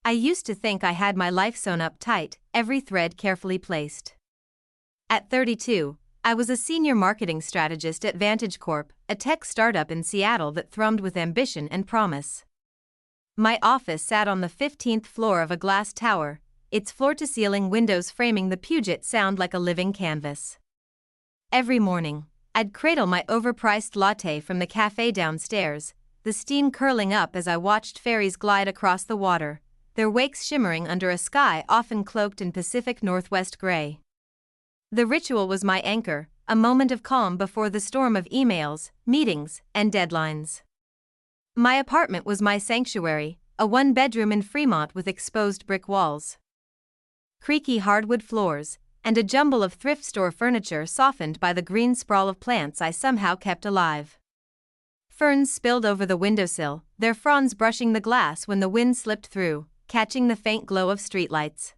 I used to think I had my life sewn up tight, every thread carefully placed. At 32, I was a senior marketing strategist at Vantage Corp, a tech startup in Seattle that thrummed with ambition and promise. My office sat on the 15th floor of a glass tower, its floor-to-ceiling windows framing the Puget Sound like a living canvas. Every morning, I'd cradle my overpriced latte from the cafe downstairs, the steam curling up as I watched ferries glide across the water, their wakes shimmering under a sky often cloaked in Pacific Northwest gray. The ritual was my anchor, a moment of calm before the storm of emails, meetings, and deadlines. My apartment was my sanctuary, a one-bedroom in Fremont with exposed brick walls, creaky hardwood floors, and a jumble of thrift store furniture softened by the green sprawl of plants I somehow kept alive. Ferns spilled over the windowsill, their fronds brushing the glass when the wind slipped through, catching the faint glow of streetlights.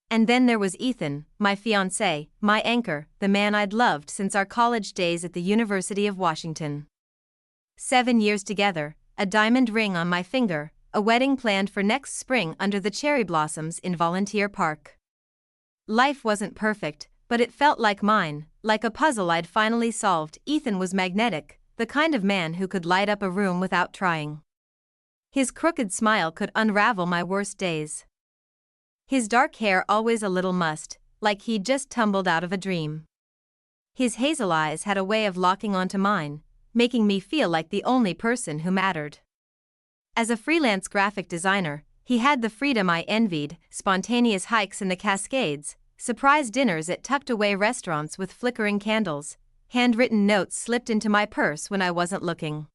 And then there was Ethan, my fiancé, my anchor, the man I'd loved since our college days at the University of Washington. 7 years together, a diamond ring on my finger, a wedding planned for next spring under the cherry blossoms in Volunteer Park. Life wasn't perfect, but it felt like mine, like a puzzle I'd finally solved. Ethan was magnetic, the kind of man who could light up a room without trying. His crooked smile could unravel my worst days. His dark hair always a little mussed, like he'd just tumbled out of a dream. His hazel eyes had a way of locking onto mine, making me feel like the only person who mattered. As a freelance graphic designer, he had the freedom I envied, spontaneous hikes in the Cascades, surprise dinners at tucked-away restaurants with flickering candles, handwritten notes slipped into my purse when I wasn't looking.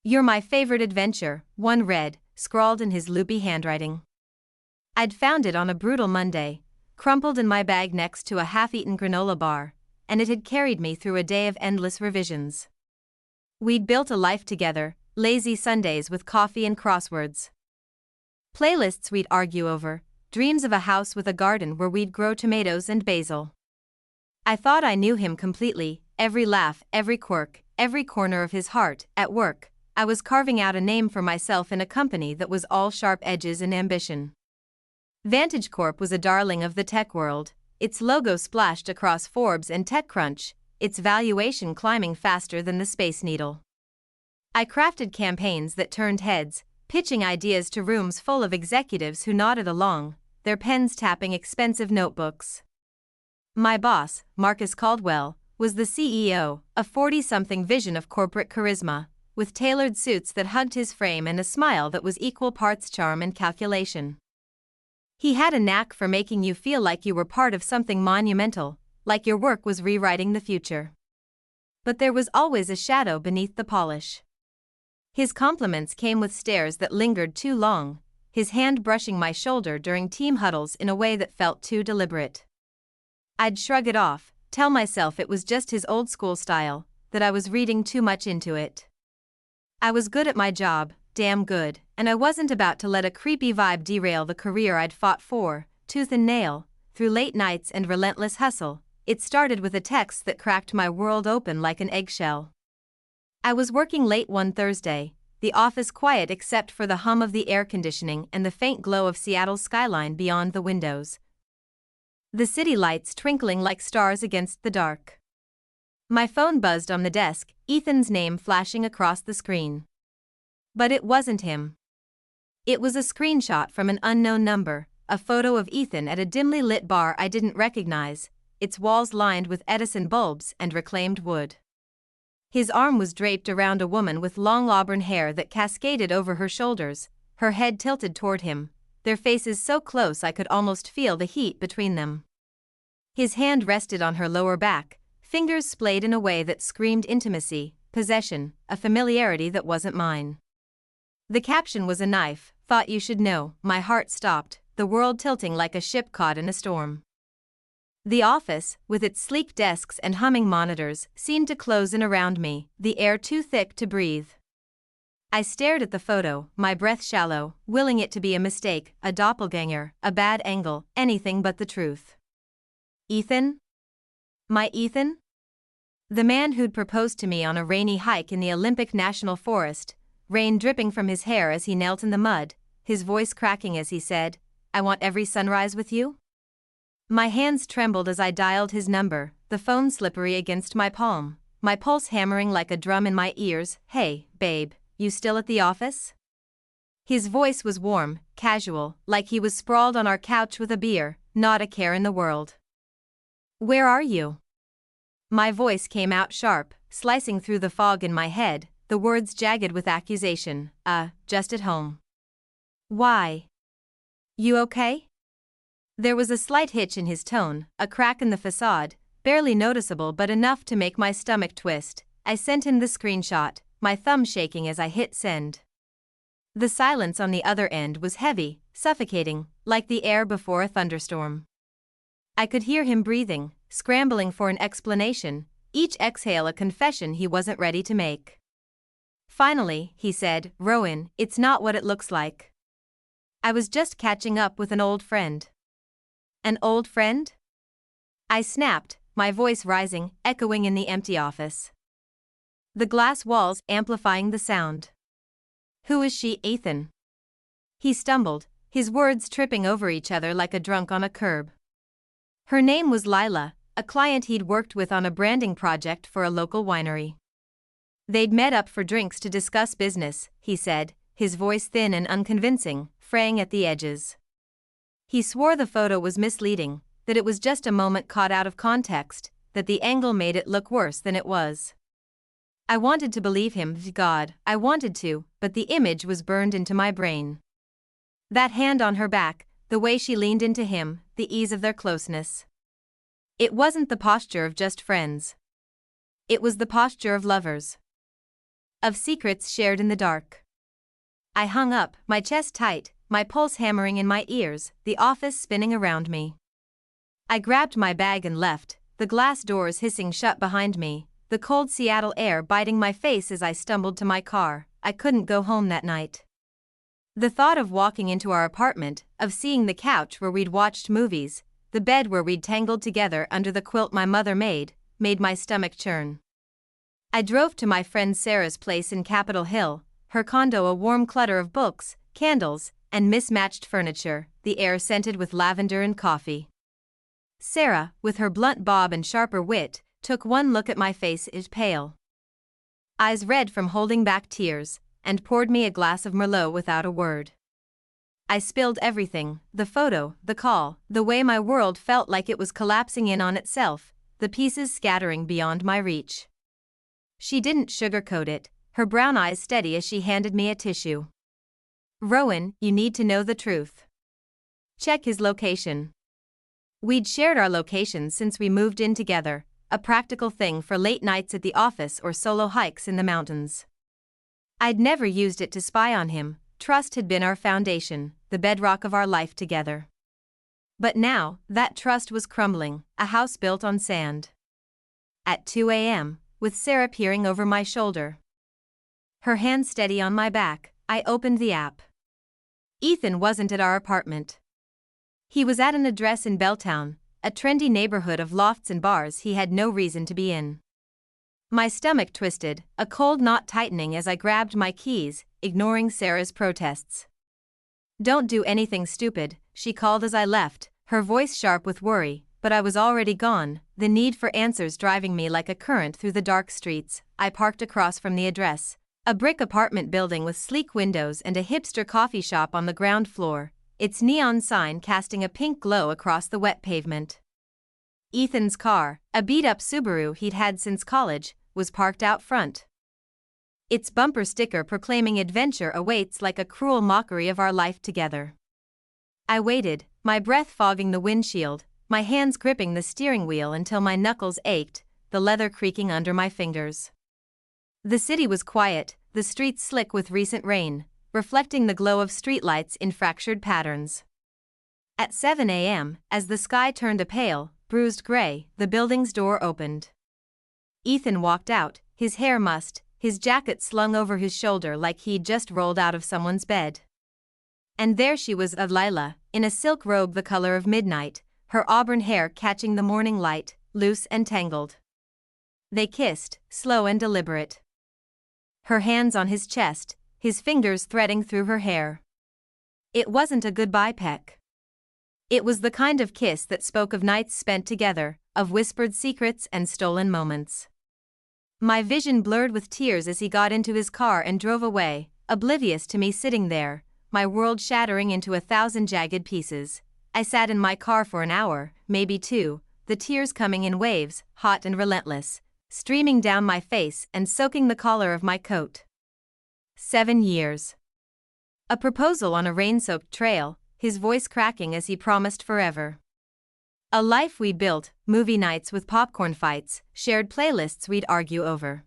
"You're my favorite adventure," one read, scrawled in his loopy handwriting. I'd found it on a brutal Monday, crumpled in my bag next to a half-eaten granola bar, and it had carried me through a day of endless revisions. We'd built a life together, lazy Sundays with coffee and crosswords, playlists we'd argue over, dreams of a house with a garden where we'd grow tomatoes and basil. I thought I knew him completely, every laugh, every quirk, every corner of his heart. At work, I was carving out a name for myself in a company that was all sharp edges and ambition. Vantage Corp was a darling of the tech world, its logo splashed across Forbes and TechCrunch, its valuation climbing faster than the Space Needle. I crafted campaigns that turned heads, pitching ideas to rooms full of executives who nodded along, their pens tapping expensive notebooks. My boss, Marcus Caldwell, was the CEO, a 40-something vision of corporate charisma, with tailored suits that hugged his frame and a smile that was equal parts charm and calculation. He had a knack for making you feel like you were part of something monumental, like your work was rewriting the future. But there was always a shadow beneath the polish. His compliments came with stares that lingered too long, his hand brushing my shoulder during team huddles in a way that felt too deliberate. I'd shrug it off, tell myself it was just his old-school style, that I was reading too much into it. I was good at my job, damn good, and I wasn't about to let a creepy vibe derail the career I'd fought for, tooth and nail, through late nights and relentless hustle. It started with a text that cracked my world open like an eggshell. I was working late one Thursday, the office quiet except for the hum of the air conditioning and the faint glow of Seattle's skyline beyond the windows, the city lights twinkling like stars against the dark. My phone buzzed on the desk, Ethan's name flashing across the screen. But it wasn't him. It was a screenshot from an unknown number, a photo of Ethan at a dimly lit bar I didn't recognize, its walls lined with Edison bulbs and reclaimed wood. His arm was draped around a woman with long auburn hair that cascaded over her shoulders, her head tilted toward him, their faces so close I could almost feel the heat between them. His hand rested on her lower back, fingers splayed in a way that screamed intimacy, possession, a familiarity that wasn't mine. The caption was a knife, "Thought you should know." My heart stopped, the world tilting like a ship caught in a storm. The office, with its sleek desks and humming monitors, seemed to close in around me, the air too thick to breathe. I stared at the photo, my breath shallow, willing it to be a mistake, a doppelganger, a bad angle, anything but the truth. Ethan? My Ethan? The man who'd proposed to me on a rainy hike in the Olympic National Forest, rain dripping from his hair as he knelt in the mud, his voice cracking as he said, "I want every sunrise with you?" My hands trembled as I dialed his number, the phone slippery against my palm, my pulse hammering like a drum in my ears. "Hey, babe, you still at the office?" His voice was warm, casual, like he was sprawled on our couch with a beer, not a care in the world. "Where are you?" My voice came out sharp, slicing through the fog in my head, the words jagged with accusation. Just at home." "Why? You okay?" There was a slight hitch in his tone, a crack in the facade, barely noticeable but enough to make my stomach twist. I sent him the screenshot, my thumb shaking as I hit send. The silence on the other end was heavy, suffocating, like the air before a thunderstorm. I could hear him breathing, scrambling for an explanation, each exhale a confession he wasn't ready to make. Finally, he said, "Rowyn, it's not what it looks like. I was just catching up with an old friend." "An old friend?" I snapped, my voice rising, echoing in the empty office. The glass walls amplifying the sound. "Who is she, Ethan?" He stumbled, his words tripping over each other like a drunk on a curb. Her name was Lila, a client he'd worked with on a branding project for a local winery. They'd met up for drinks to discuss business, he said, his voice thin and unconvincing, fraying at the edges. He swore the photo was misleading, that it was just a moment caught out of context, that the angle made it look worse than it was. I wanted to believe him, God, I wanted to, but the image was burned into my brain. That hand on her back, the way she leaned into him, the ease of their closeness. It wasn't the posture of just friends. It was the posture of lovers. Of secrets shared in the dark. I hung up, my chest tight, my pulse hammering in my ears, the office spinning around me. I grabbed my bag and left, the glass doors hissing shut behind me, the cold Seattle air biting my face as I stumbled to my car. I couldn't go home that night. The thought of walking into our apartment, of seeing the couch where we'd watched movies, the bed where we'd tangled together under the quilt my mother made my stomach churn. I drove to my friend Sarah's place in Capitol Hill, her condo a warm clutter of books, candles, and mismatched furniture, the air scented with lavender and coffee. Sarah, with her blunt bob and sharper wit, took one look at my face, is pale, eyes red from holding back tears, and poured me a glass of Merlot without a word. I spilled everything, the photo, the call, the way my world felt like it was collapsing in on itself, the pieces scattering beyond my reach. She didn't sugarcoat it, her brown eyes steady as she handed me a tissue. "Rowyn, you need to know the truth. Check his location." We'd shared our locations since we moved in together, a practical thing for late nights at the office or solo hikes in the mountains. I'd never used it to spy on him, trust had been our foundation, the bedrock of our life together. But now, that trust was crumbling, a house built on sand. At 2 a.m., with Sarah peering over my shoulder, her hand steady on my back, I opened the app. Ethan wasn't at our apartment. He was at an address in Belltown, a trendy neighborhood of lofts and bars he had no reason to be in. My stomach twisted, a cold knot tightening as I grabbed my keys, ignoring Sarah's protests. "Don't do anything stupid," she called as I left, her voice sharp with worry, but I was already gone, the need for answers driving me like a current through the dark streets. I parked across from the address, a brick apartment building with sleek windows and a hipster coffee shop on the ground floor, its neon sign casting a pink glow across the wet pavement. Ethan's car, a beat-up Subaru he'd had since college, was parked out front. Its bumper sticker proclaiming adventure awaits like a cruel mockery of our life together. I waited, my breath fogging the windshield, my hands gripping the steering wheel until my knuckles ached, the leather creaking under my fingers. The city was quiet, the streets slick with recent rain, reflecting the glow of streetlights in fractured patterns. At 7 a.m., as the sky turned a pale, bruised gray, the building's door opened. Ethan walked out, his hair mussed, his jacket slung over his shoulder like he'd just rolled out of someone's bed. And there she was, Lila, in a silk robe the color of midnight, her auburn hair catching the morning light, loose and tangled. They kissed, slow and deliberate. Her hands on his chest, his fingers threading through her hair. It wasn't a goodbye peck. It was the kind of kiss that spoke of nights spent together, of whispered secrets and stolen moments. My vision blurred with tears as he got into his car and drove away, oblivious to me sitting there, my world shattering into 1,000 jagged pieces. I sat in my car for an hour, maybe 2, the tears coming in waves, hot and relentless, streaming down my face and soaking the collar of my coat. 7 years. A proposal on a rain-soaked trail, his voice cracking as he promised forever. A life we built, movie nights with popcorn fights, shared playlists we'd argue over.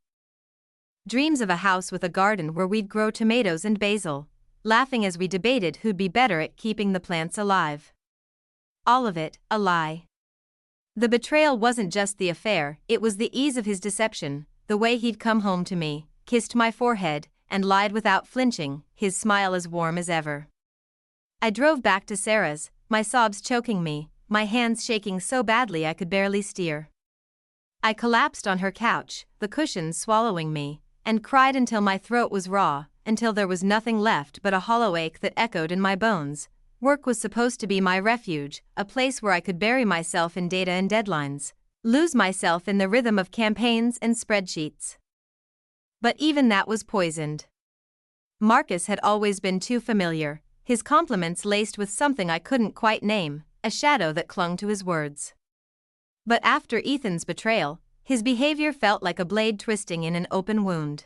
Dreams of a house with a garden where we'd grow tomatoes and basil, laughing as we debated who'd be better at keeping the plants alive. All of it, a lie. The betrayal wasn't just the affair, it was the ease of his deception, the way he'd come home to me, kissed my forehead, and lied without flinching, his smile as warm as ever. I drove back to Sarah's, my sobs choking me, my hands shaking so badly I could barely steer. I collapsed on her couch, the cushions swallowing me, and cried until my throat was raw, until there was nothing left but a hollow ache that echoed in my bones. Work was supposed to be my refuge, a place where I could bury myself in data and deadlines, lose myself in the rhythm of campaigns and spreadsheets. But even that was poisoned. Marcus had always been too familiar, his compliments laced with something I couldn't quite name, a shadow that clung to his words. But after Ethan's betrayal, his behavior felt like a blade twisting in an open wound.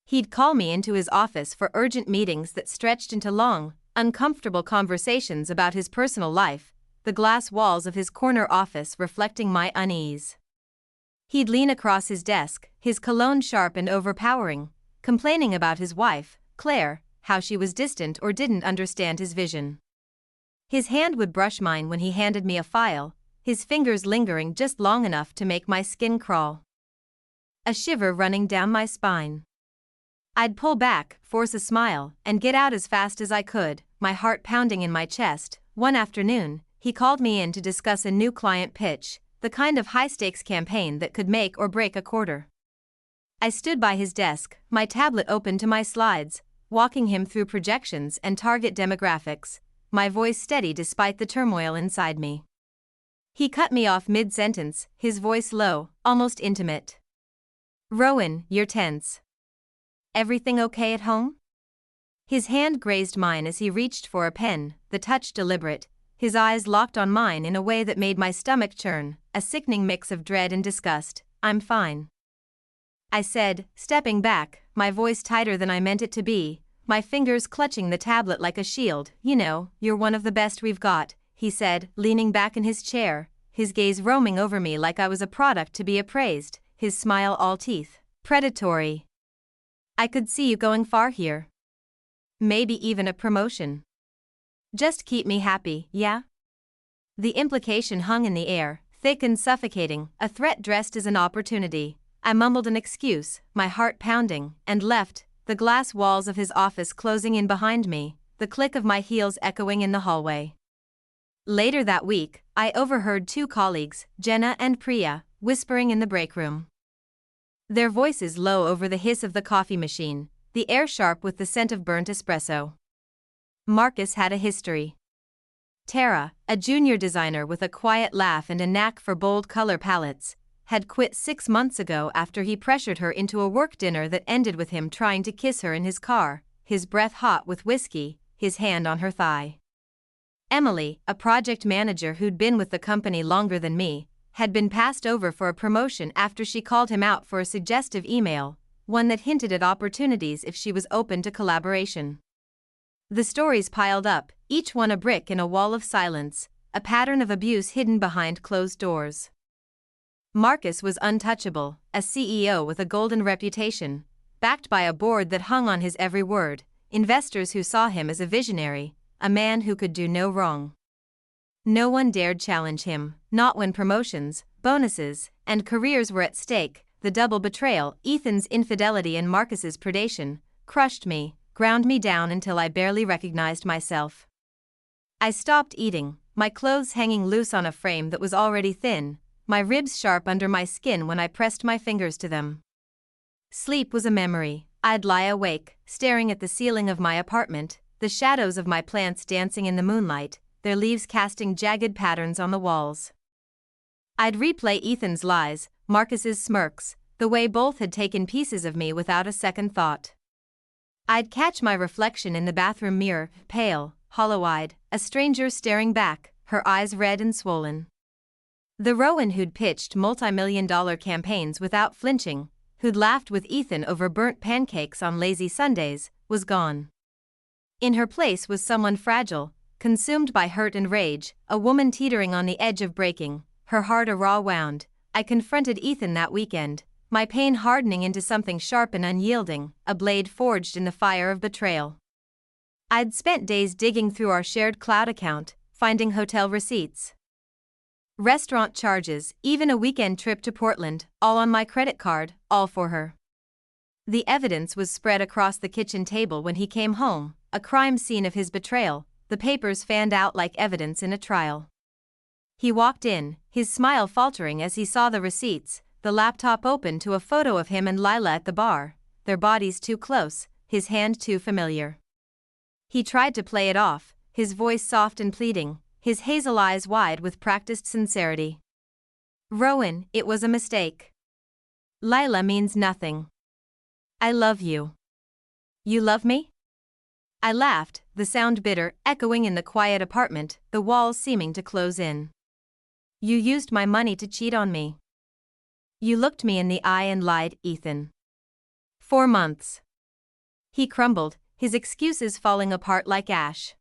He'd call me into his office for urgent meetings that stretched into long, uncomfortable conversations about his personal life, the glass walls of his corner office reflecting my unease. He'd lean across his desk, his cologne sharp and overpowering, complaining about his wife, Claire, how she was distant or didn't understand his vision. His hand would brush mine when he handed me a file, his fingers lingering just long enough to make my skin crawl. A shiver running down my spine. I'd pull back, force a smile, and get out as fast as I could, my heart pounding in my chest. One afternoon, he called me in to discuss a new client pitch, the kind of high-stakes campaign that could make or break a quarter. I stood by his desk, my tablet open to my slides, walking him through projections and target demographics, my voice steady despite the turmoil inside me. He cut me off mid-sentence, his voice low, almost intimate. "Rowyn, you're tense. Everything okay at home?" His hand grazed mine as he reached for a pen, the touch deliberate, his eyes locked on mine in a way that made my stomach churn, a sickening mix of dread and disgust. "I'm fine," I said, stepping back, my voice tighter than I meant it to be, my fingers clutching the tablet like a shield. "You know, you're one of the best we've got," he said, leaning back in his chair, his gaze roaming over me like I was a product to be appraised, his smile all teeth. "Predatory. I could see you going far here. Maybe even a promotion. Just keep me happy, yeah?" The implication hung in the air, thick and suffocating, a threat dressed as an opportunity. I mumbled an excuse, my heart pounding, and left, the glass walls of his office closing in behind me, the click of my heels echoing in the hallway. Later that week, I overheard 2 colleagues, Jenna and Priya, whispering in the break room. Their voices low over the hiss of the coffee machine, the air sharp with the scent of burnt espresso. Marcus had a history. Tara, a junior designer with a quiet laugh and a knack for bold color palettes, had quit 6 months ago after he pressured her into a work dinner that ended with him trying to kiss her in his car, his breath hot with whiskey, his hand on her thigh. Emily, a project manager who'd been with the company longer than me, had been passed over for a promotion after she called him out for a suggestive email, one that hinted at opportunities if she was open to collaboration. The stories piled up, each one a brick in a wall of silence, a pattern of abuse hidden behind closed doors. Marcus was untouchable, a CEO with a golden reputation, backed by a board that hung on his every word, investors who saw him as a visionary, a man who could do no wrong. No one dared challenge him, not when promotions, bonuses, and careers were at stake. The double betrayal, Ethan's infidelity and Marcus's predation, crushed me, ground me down until I barely recognized myself. I stopped eating, my clothes hanging loose on a frame that was already thin, my ribs sharp under my skin when I pressed my fingers to them. Sleep was a memory. I'd lie awake, staring at the ceiling of my apartment, the shadows of my plants dancing in the moonlight, their leaves casting jagged patterns on the walls. I'd replay Ethan's lies, Marcus's smirks, the way both had taken pieces of me without a second thought. I'd catch my reflection in the bathroom mirror, pale, hollow-eyed, a stranger staring back, her eyes red and swollen. The Rowyn who'd pitched multi-million-dollar campaigns without flinching, who'd laughed with Ethan over burnt pancakes on lazy Sundays, was gone. In her place was someone fragile, consumed by hurt and rage, a woman teetering on the edge of breaking, her heart a raw wound. I confronted Ethan that weekend, my pain hardening into something sharp and unyielding, a blade forged in the fire of betrayal. I'd spent days digging through our shared cloud account, finding hotel receipts, restaurant charges, even a weekend trip to Portland, all on my credit card, all for her. The evidence was spread across the kitchen table when he came home, a crime scene of his betrayal, the papers fanned out like evidence in a trial. He walked in, his smile faltering as he saw the receipts, the laptop open to a photo of him and Lila at the bar, their bodies too close, his hand too familiar. He tried to play it off, his voice soft and pleading, his hazel eyes wide with practiced sincerity. Rowyn, it was a mistake. Lila means nothing. I love you. You love me? I laughed, the sound bitter, echoing in the quiet apartment, the walls seeming to close in. You used my money to cheat on me. You looked me in the eye and lied, Ethan. 4 months. He crumbled, his excuses falling apart like ash.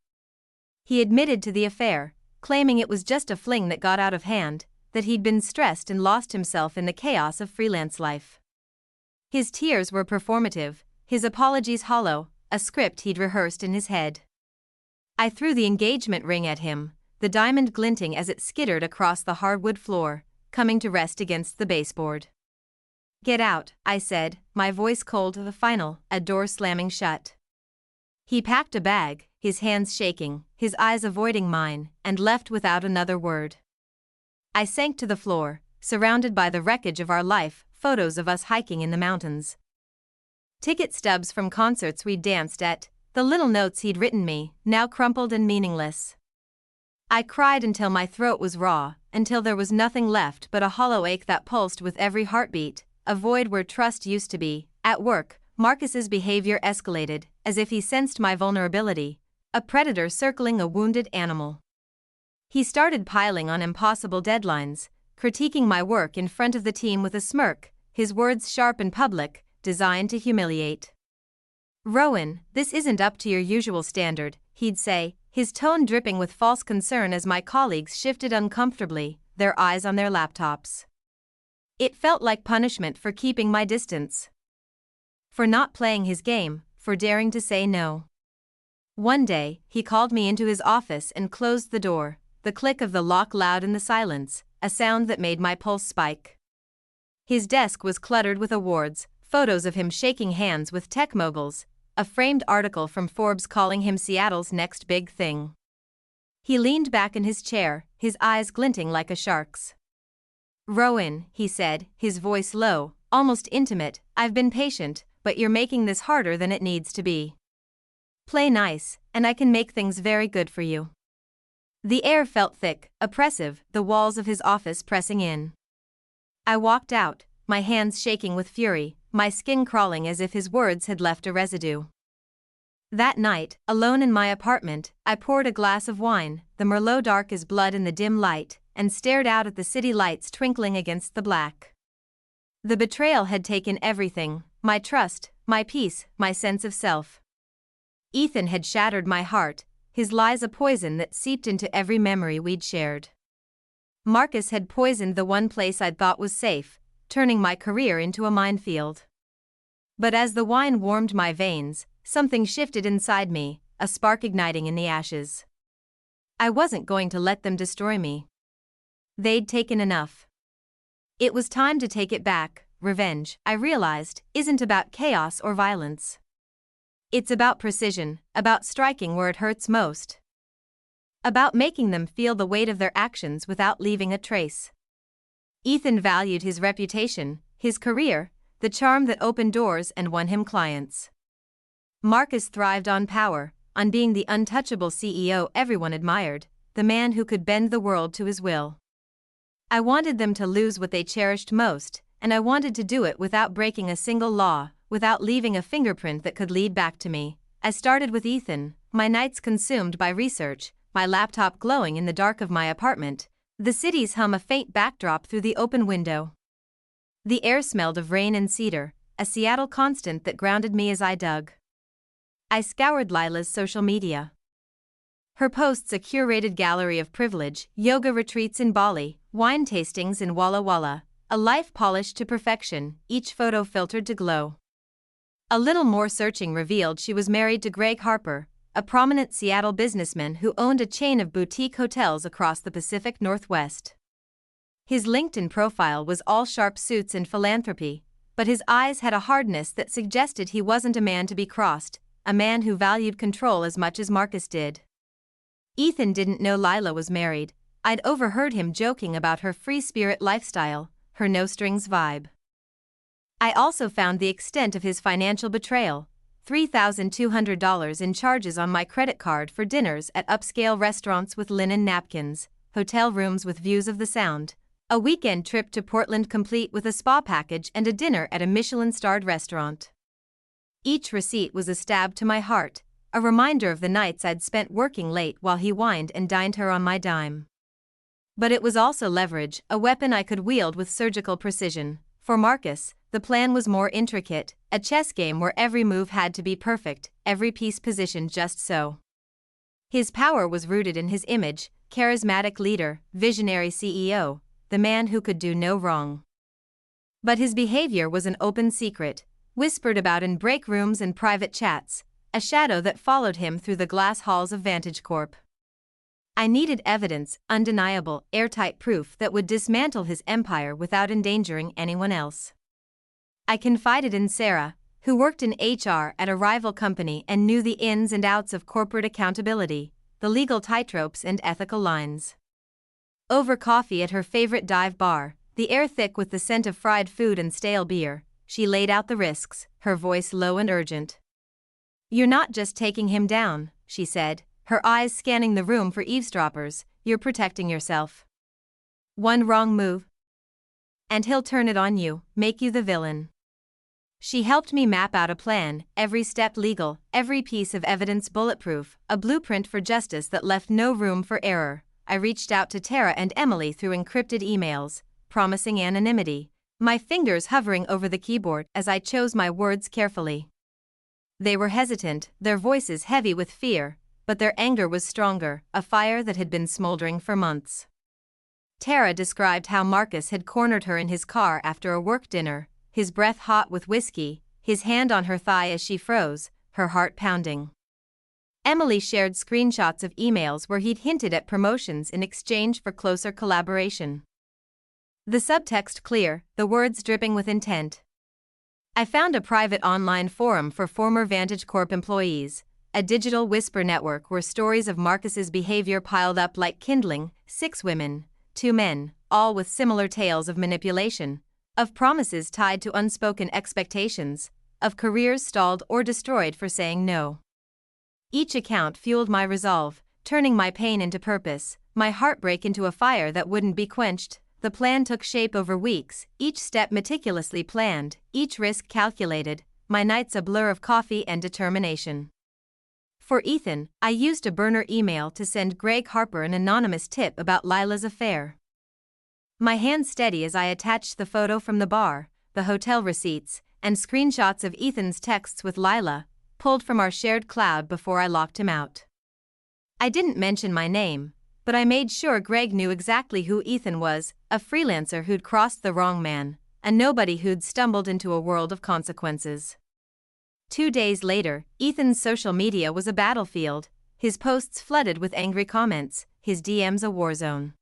He admitted to the affair, claiming it was just a fling that got out of hand, that he'd been stressed and lost himself in the chaos of freelance life. His tears were performative, his apologies hollow, a script he'd rehearsed in his head. I threw the engagement ring at him, the diamond glinting as it skittered across the hardwood floor, coming to rest against the baseboard. Get out, I said, my voice cold to the final, a door slamming shut. He packed a bag, his hands shaking, his eyes avoiding mine, and left without another word. I sank to the floor, surrounded by the wreckage of our life, photos of us hiking in the mountains, ticket stubs from concerts we'd danced at, the little notes he'd written me, now crumpled and meaningless. I cried until my throat was raw, until there was nothing left but a hollow ache that pulsed with every heartbeat, a void where trust used to be. At work, Marcus's behavior escalated, as if he sensed my vulnerability, a predator circling a wounded animal. He started piling on impossible deadlines, critiquing my work in front of the team with a smirk, his words sharp and public, designed to humiliate. Rowyn, this isn't up to your usual standard, he'd say, his tone dripping with false concern as my colleagues shifted uncomfortably, their eyes on their laptops. It felt like punishment for keeping my distance, for not playing his game, for daring to say no. One day, he called me into his office and closed the door, the click of the lock loud in the silence, a sound that made my pulse spike. His desk was cluttered with awards, photos of him shaking hands with tech moguls, a framed article from Forbes calling him Seattle's next big thing. He leaned back in his chair, his eyes glinting like a shark's. Rowyn, he said, his voice low, almost intimate, I've been patient, but you're making this harder than it needs to be. Play nice, and I can make things very good for you. The air felt thick, oppressive, the walls of his office pressing in. I walked out, my hands shaking with fury, my skin crawling as if his words had left a residue. That night, alone in my apartment, I poured a glass of wine, the Merlot dark as blood in the dim light, and stared out at the city lights twinkling against the black. The betrayal had taken everything, my trust, my peace, my sense of self. Ethan had shattered my heart, his lies a poison that seeped into every memory we'd shared. Marcus had poisoned the one place I'd thought was safe, turning my career into a minefield. But as the wine warmed my veins, something shifted inside me, a spark igniting in the ashes. I wasn't going to let them destroy me. They'd taken enough. It was time to take it back. Revenge, I realized, isn't about chaos or violence. It's about precision, about striking where it hurts most. About making them feel the weight of their actions without leaving a trace. Ethan valued his reputation, his career, the charm that opened doors and won him clients. Marcus thrived on power, on being the untouchable CEO everyone admired, the man who could bend the world to his will. I wanted them to lose what they cherished most, and I wanted to do it without breaking a single law, without leaving a fingerprint that could lead back to me. I started with Ethan, my nights consumed by research, my laptop glowing in the dark of my apartment, the city's hum a faint backdrop through the open window. The air smelled of rain and cedar, a Seattle constant that grounded me as I dug. I scoured Lila's social media. Her posts a curated gallery of privilege, yoga retreats in Bali, wine tastings in Walla Walla, a life polished to perfection, each photo filtered to glow. A little more searching revealed she was married to Greg Harper, a prominent Seattle businessman who owned a chain of boutique hotels across the Pacific Northwest. His LinkedIn profile was all sharp suits and philanthropy, but his eyes had a hardness that suggested he wasn't a man to be crossed, a man who valued control as much as Marcus did. Ethan didn't know Lila was married. I'd overheard him joking about her free-spirit lifestyle, her no-strings vibe. I also found the extent of his financial betrayal, $3,200 in charges on my credit card for dinners at upscale restaurants with linen napkins, hotel rooms with views of the Sound, a weekend trip to Portland complete with a spa package and a dinner at a Michelin-starred restaurant. Each receipt was a stab to my heart, a reminder of the nights I'd spent working late while he wined and dined her on my dime. But it was also leverage, a weapon I could wield with surgical precision. For Marcus, the plan was more intricate, a chess game where every move had to be perfect, every piece positioned just so. His power was rooted in his image, charismatic leader, visionary CEO, the man who could do no wrong. But his behavior was an open secret, whispered about in break rooms and private chats, a shadow that followed him through the glass halls of Vantage Corp. I needed evidence, undeniable, airtight proof that would dismantle his empire without endangering anyone else. I confided in Sarah, who worked in HR at a rival company and knew the ins and outs of corporate accountability, the legal tightropes and ethical lines. Over coffee at her favorite dive bar, the air thick with the scent of fried food and stale beer, she laid out the risks, her voice low and urgent. "You're not just taking him down," she said, her eyes scanning the room for eavesdroppers, "you're protecting yourself. One wrong move, and he'll turn it on you, make you the villain." She helped me map out a plan, every step legal, every piece of evidence bulletproof, a blueprint for justice that left no room for error. I reached out to Tara and Emily through encrypted emails, promising anonymity, my fingers hovering over the keyboard as I chose my words carefully. They were hesitant, their voices heavy with fear, but their anger was stronger, a fire that had been smoldering for months. Tara described how Marcus had cornered her in his car after a work dinner, his breath hot with whiskey, his hand on her thigh as she froze, her heart pounding. Emily shared screenshots of emails where he'd hinted at promotions in exchange for closer collaboration. The subtext clear, the words dripping with intent. I found a private online forum for former Vantage Corp employees, a digital whisper network where stories of Marcus's behavior piled up like kindling, 6 women, 2 men, all with similar tales of manipulation, of promises tied to unspoken expectations, of careers stalled or destroyed for saying no. Each account fueled my resolve, turning my pain into purpose, my heartbreak into a fire that wouldn't be quenched. The plan took shape over weeks, each step meticulously planned, each risk calculated, my nights a blur of coffee and determination. For Ethan, I used a burner email to send Greg Harper an anonymous tip about Lila's affair. My hands steady as I attached the photo from the bar, the hotel receipts, and screenshots of Ethan's texts with Lila, pulled from our shared cloud before I locked him out. I didn't mention my name, but I made sure Greg knew exactly who Ethan was, a freelancer who'd crossed the wrong man, a nobody who'd stumbled into a world of consequences. 2 days later, Ethan's social media was a battlefield, his posts flooded with angry comments, his DMs a war zone.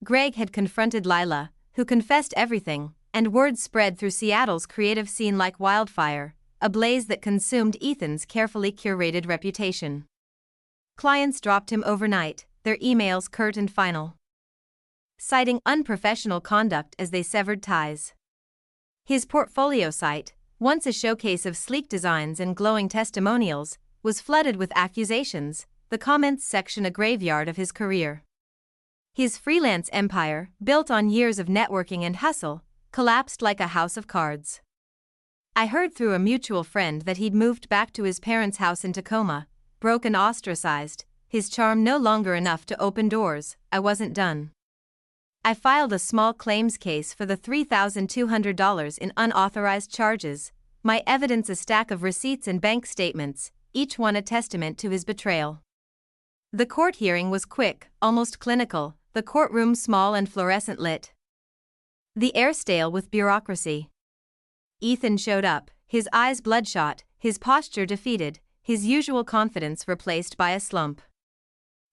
Greg had confronted Lila, who confessed everything, and word spread through Seattle's creative scene like wildfire, a blaze that consumed Ethan's carefully curated reputation. Clients dropped him overnight, their emails curt and final, citing unprofessional conduct as they severed ties. His portfolio site, once a showcase of sleek designs and glowing testimonials, was flooded with accusations, the comments section a graveyard of his career. His freelance empire, built on years of networking and hustle, collapsed like a house of cards. I heard through a mutual friend that he'd moved back to his parents' house in Tacoma, broke and ostracized, his charm no longer enough to open doors. I wasn't done. I filed a small claims case for the $3,200 in unauthorized charges, my evidence a stack of receipts and bank statements, each one a testament to his betrayal. The court hearing was quick, almost clinical, the courtroom small and fluorescent lit. The air stale with bureaucracy. Ethan showed up, his eyes bloodshot, his posture defeated, his usual confidence replaced by a slump.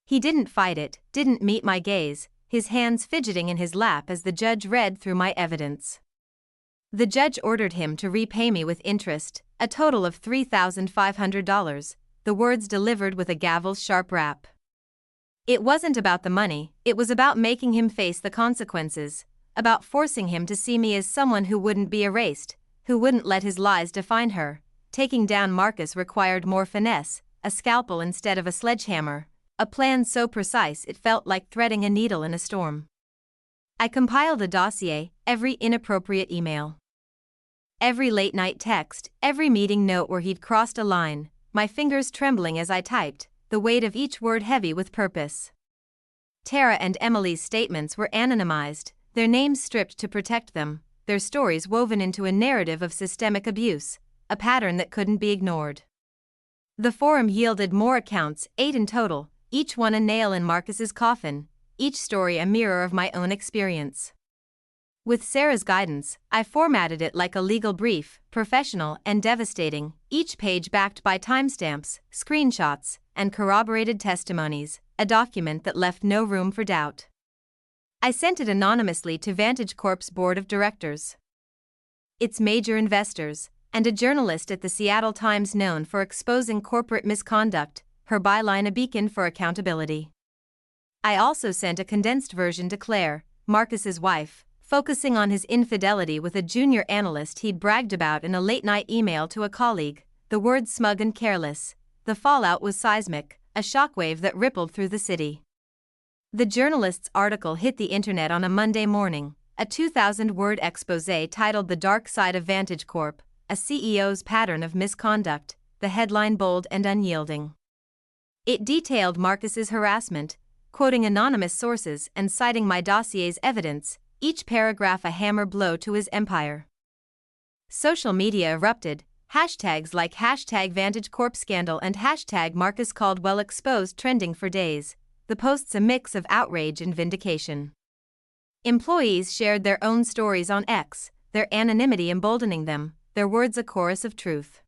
He didn't fight it, didn't meet my gaze, his hands fidgeting in his lap as the judge read through my evidence. The judge ordered him to repay me with interest, a total of $3,500, the words delivered with a gavel's sharp rap. It wasn't about the money, it was about making him face the consequences, about forcing him to see me as someone who wouldn't be erased, who wouldn't let his lies define her. Taking down Marcus required more finesse, a scalpel instead of a sledgehammer, a plan so precise it felt like threading a needle in a storm. I compiled a dossier, every inappropriate email, every late-night text, every meeting note where he'd crossed a line, my fingers trembling as I typed, the weight of each word heavy with purpose. Tara and Emily's statements were anonymized, their names stripped to protect them, their stories woven into a narrative of systemic abuse, a pattern that couldn't be ignored. The forum yielded more accounts, 8 in total, each one a nail in Marcus's coffin, each story a mirror of my own experience. With Sarah's guidance, I formatted it like a legal brief, professional and devastating, each page backed by timestamps, screenshots, and corroborated testimonies, a document that left no room for doubt. I sent it anonymously to Vantage Corp's board of directors, its major investors, and a journalist at the Seattle Times known for exposing corporate misconduct, her byline a beacon for accountability. I also sent a condensed version to Claire, Marcus's wife, focusing on his infidelity with a junior analyst he'd bragged about in a late-night email to a colleague, the words smug and careless. The fallout was seismic, a shockwave that rippled through the city. The journalist's article hit the internet on a Monday morning, a 2,000-word exposé titled The Dark Side of Vantage Corp, a CEO's pattern of misconduct, the headline bold and unyielding. It detailed Marcus's harassment, quoting anonymous sources and citing my dossier's evidence, each paragraph a hammer blow to his empire. Social media erupted, hashtags like #VantageCorpScandal and #MarcusCaldwellExposed trending for days, the posts a mix of outrage and vindication. Employees shared their own stories on X, their anonymity emboldening them, their words a chorus of truth.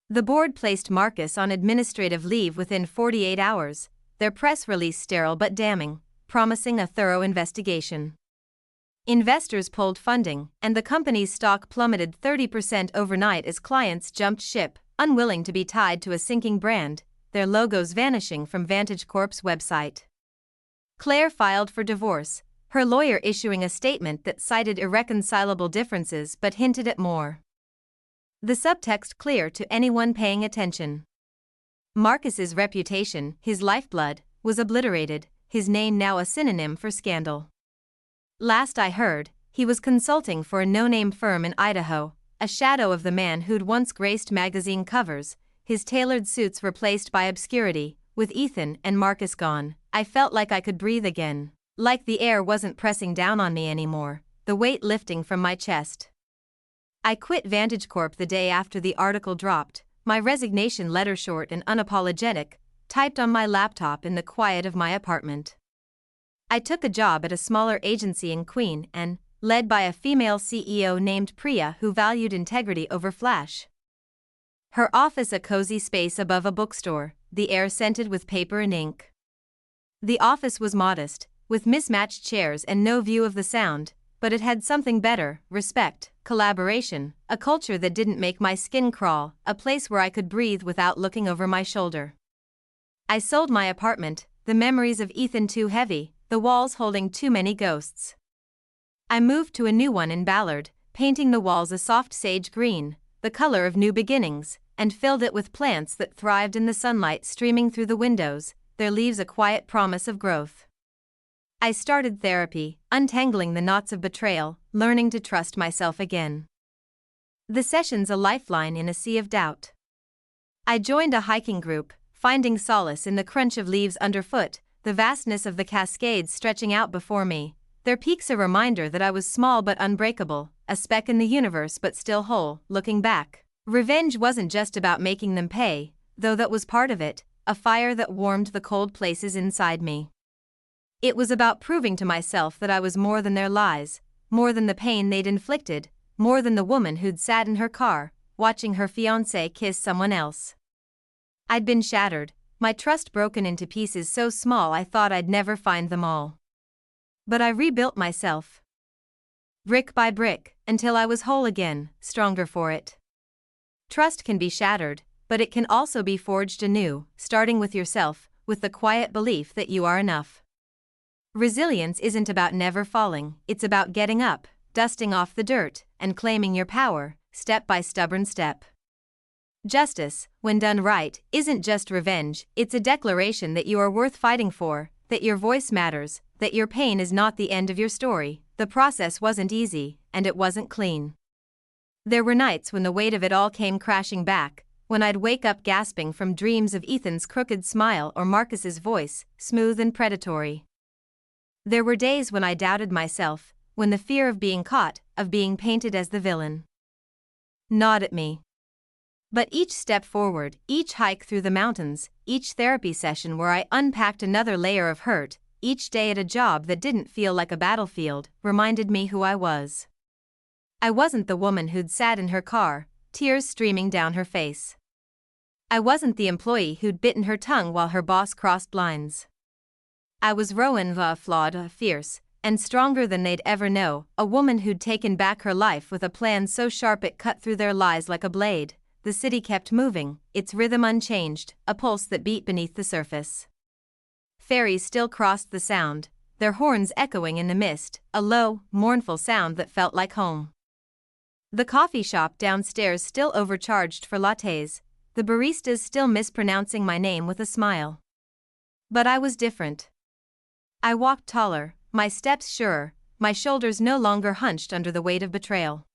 The board placed Marcus on administrative leave within 48 hours, their press release sterile but damning, promising a thorough investigation. Investors pulled funding, and the company's stock plummeted 30% overnight as clients jumped ship, unwilling to be tied to a sinking brand, their logos vanishing from Vantage Corp's website. Claire filed for divorce, her lawyer issuing a statement that cited irreconcilable differences but hinted at more. The subtext clear to anyone paying attention. Marcus's reputation, his lifeblood, was obliterated, his name now a synonym for scandal. Last I heard, he was consulting for a no-name firm in Idaho, a shadow of the man who'd once graced magazine covers, his tailored suits replaced by obscurity. With Ethan and Marcus gone, I felt like I could breathe again, like the air wasn't pressing down on me anymore, the weight lifting from my chest. I quit Vantage Corp the day after the article dropped, my resignation letter short and unapologetic, typed on my laptop in the quiet of my apartment. I took a job at a smaller agency in Queen and, led by a female CEO named Priya who valued integrity over flash. Her office a cozy space above a bookstore, the air scented with paper and ink. The office was modest, with mismatched chairs and no view of the sound, but it had something better: respect, collaboration, a culture that didn't make my skin crawl, a place where I could breathe without looking over my shoulder. I sold my apartment, the memories of Ethan too heavy, the walls holding too many ghosts. I moved to a new one in Ballard, painting the walls a soft sage green, the color of new beginnings, and filled it with plants that thrived in the sunlight streaming through the windows, their leaves a quiet promise of growth. I started therapy, untangling the knots of betrayal, learning to trust myself again. The session's a lifeline in a sea of doubt. I joined a hiking group, finding solace in the crunch of leaves underfoot, the vastness of the Cascades stretching out before me, their peaks a reminder that I was small but unbreakable, a speck in the universe but still whole. Looking back, revenge wasn't just about making them pay, though that was part of it, a fire that warmed the cold places inside me. It was about proving to myself that I was more than their lies, more than the pain they'd inflicted, more than the woman who'd sat in her car, watching her fiancé kiss someone else. I'd been shattered, my trust broken into pieces so small I thought I'd never find them all. But I rebuilt myself, brick by brick, until I was whole again, stronger for it. Trust can be shattered, but it can also be forged anew, starting with yourself, with the quiet belief that you are enough. Resilience isn't about never falling, it's about getting up, dusting off the dirt, and claiming your power, step by stubborn step. Justice, when done right, isn't just revenge, it's a declaration that you are worth fighting for, that your voice matters, that your pain is not the end of your story. The process wasn't easy, and it wasn't clean. There were nights when the weight of it all came crashing back, when I'd wake up gasping from dreams of Ethan's crooked smile or Marcus's voice, smooth and predatory. There were days when I doubted myself, when the fear of being caught, of being painted as the villain, gnawed at me. But each step forward, each hike through the mountains, each therapy session where I unpacked another layer of hurt, each day at a job that didn't feel like a battlefield, reminded me who I was. I wasn't the woman who'd sat in her car, tears streaming down her face. I wasn't the employee who'd bitten her tongue while her boss crossed lines. I was Rowyn, flawed, fierce, and stronger than they'd ever know, a woman who'd taken back her life with a plan so sharp it cut through their lies like a blade. The city kept moving, its rhythm unchanged, a pulse that beat beneath the surface. Ferries still crossed the sound, their horns echoing in the mist, a low, mournful sound that felt like home. The coffee shop downstairs still overcharged for lattes, the baristas still mispronouncing my name with a smile. But I was different. I walked taller, my steps surer, my shoulders no longer hunched under the weight of betrayal.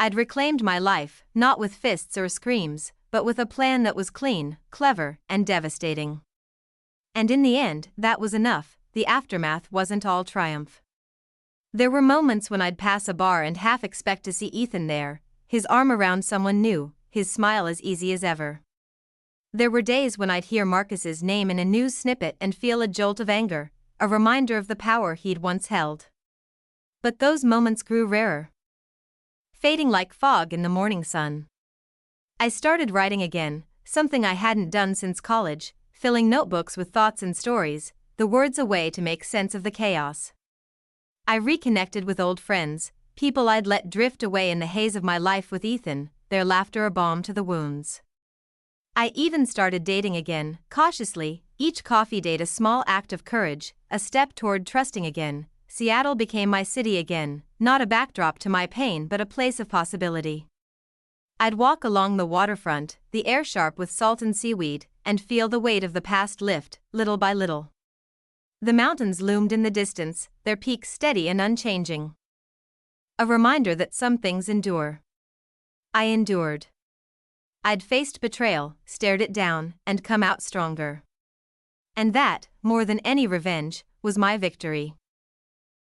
I'd reclaimed my life, not with fists or screams, but with a plan that was clean, clever, and devastating. And in the end, that was enough. The aftermath wasn't all triumph. There were moments when I'd pass a bar and half expect to see Ethan there, his arm around someone new, his smile as easy as ever. There were days when I'd hear Marcus's name in a news snippet and feel a jolt of anger, a reminder of the power he'd once held. But those moments grew rarer, fading like fog in the morning sun. I started writing again, something I hadn't done since college, filling notebooks with thoughts and stories, the words a way to make sense of the chaos. I reconnected with old friends, people I'd let drift away in the haze of my life with Ethan, their laughter a balm to the wounds. I even started dating again, cautiously, each coffee date a small act of courage, a step toward trusting again. Seattle became my city again, not a backdrop to my pain but a place of possibility. I'd walk along the waterfront, the air sharp with salt and seaweed, and feel the weight of the past lift, little by little. The mountains loomed in the distance, their peaks steady and unchanging. A reminder that some things endure. I endured. I'd faced betrayal, stared it down, and come out stronger. And that, more than any revenge, was my victory.